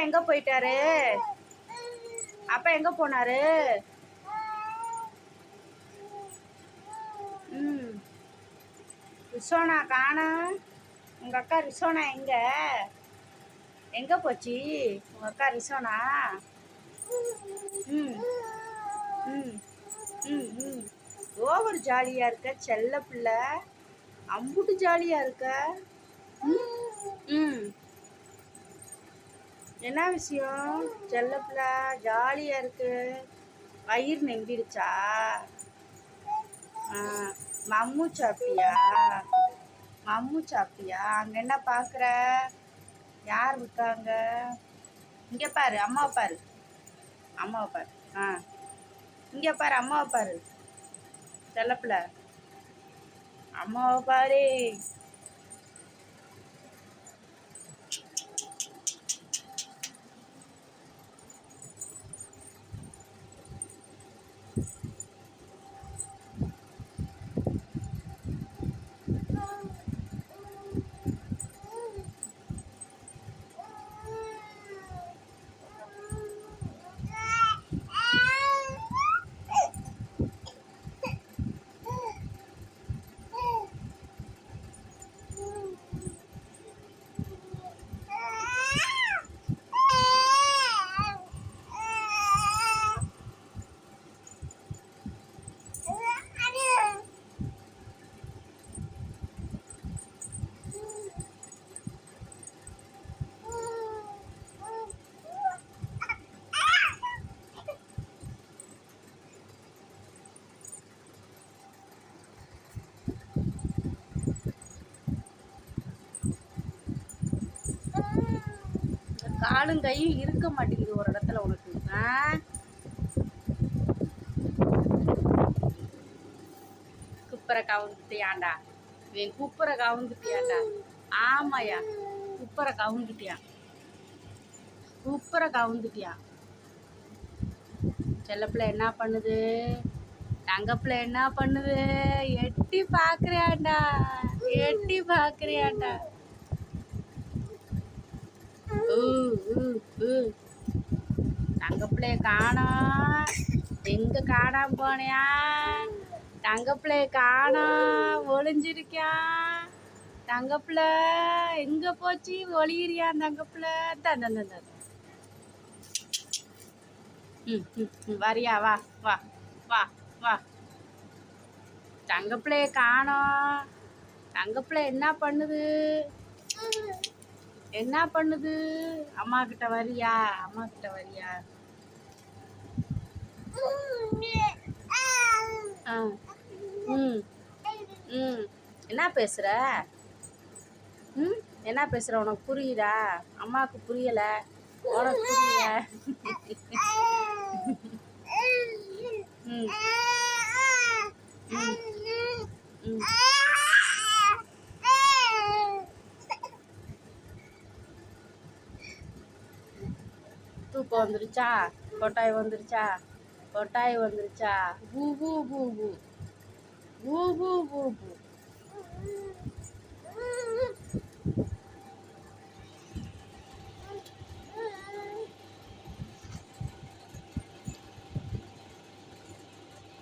எங்கே போயிட்டாரு? அப்பா எங்கே போனாரு? ரிசோனா காணோம். உங்கள் அக்கா ரிசோனா எங்கே போச்சு உங்கள் அக்கா ரிசோனா? ம் ம் ம் ம் ஓவர் ஜாலியாக இருக்க செல்ல பிள்ளை, அம்புட்டு ஜாலியாக இருக்க. ம் என்ன விஷயம்? செல்ல பிள்ளை ஜாலியாக இருக்கு. வயிறு நெம்பிடுச்சா? மம்மு சாப்பிட்டியா? மம்மு சாப்பிட்டியா? அங்கே என்ன பார்க்குற? யார் இருக்காங்க? இங்கே பாரு, அம்மாவை பாரு, அம்மாவை பாரு. இங்கே பாரு, அம்மாவை பாரு செல்லப்பிள்ள, அம்மாவை பாரு. காலும் கையும் இருக்க மாட்டேங்குது ஒரு இடத்துல உனக்கு. குப்பரை கவுந்துட்டியாண்டா, என் குப்பரை கவுந்துட்டியாண்டா. ஆமாயா, குப்பரை கவுந்துட்டியான், குப்பரை கவுந்துட்டியான். செல்லப்பிள்ளை என்ன பண்ணுது? தங்கப்பிள்ளை என்ன பண்ணுது? எட்டி பார்க்குறியாண்டா, எட்டி பார்க்குறியாண்டா. தங்கப்பிள்ளைய காணோம். எங்க காணாம போனியா? தங்கப்பிள்ளைய காணோம், ஒளிஞ்சிருக்கான். தங்கப்பிள்ளை எங்க போச்சு? ஒளியிறியான் தங்கப்பிள்ளை. தந்த வரியா? வா வா வா வா. தங்கப்பிள்ளைய காணோம். தங்கப்பிள்ளை என்ன பண்ணுது? என்ன பண்ணுது? அம்மா கிட்ட வரியா? அம்மா கிட்ட வரியா? என்ன பேசுற? என்ன பேசுற? உனக்கு புரியுதா? அம்மாவுக்கு புரியல, உனக்கு புரியல. தூக்கம் வந்துருச்சா? கொட்டாய் வந்துருச்சா? கொட்டாய் வந்துருச்சா? பூ பூ பூ பூ பூ பூ பூ பூ.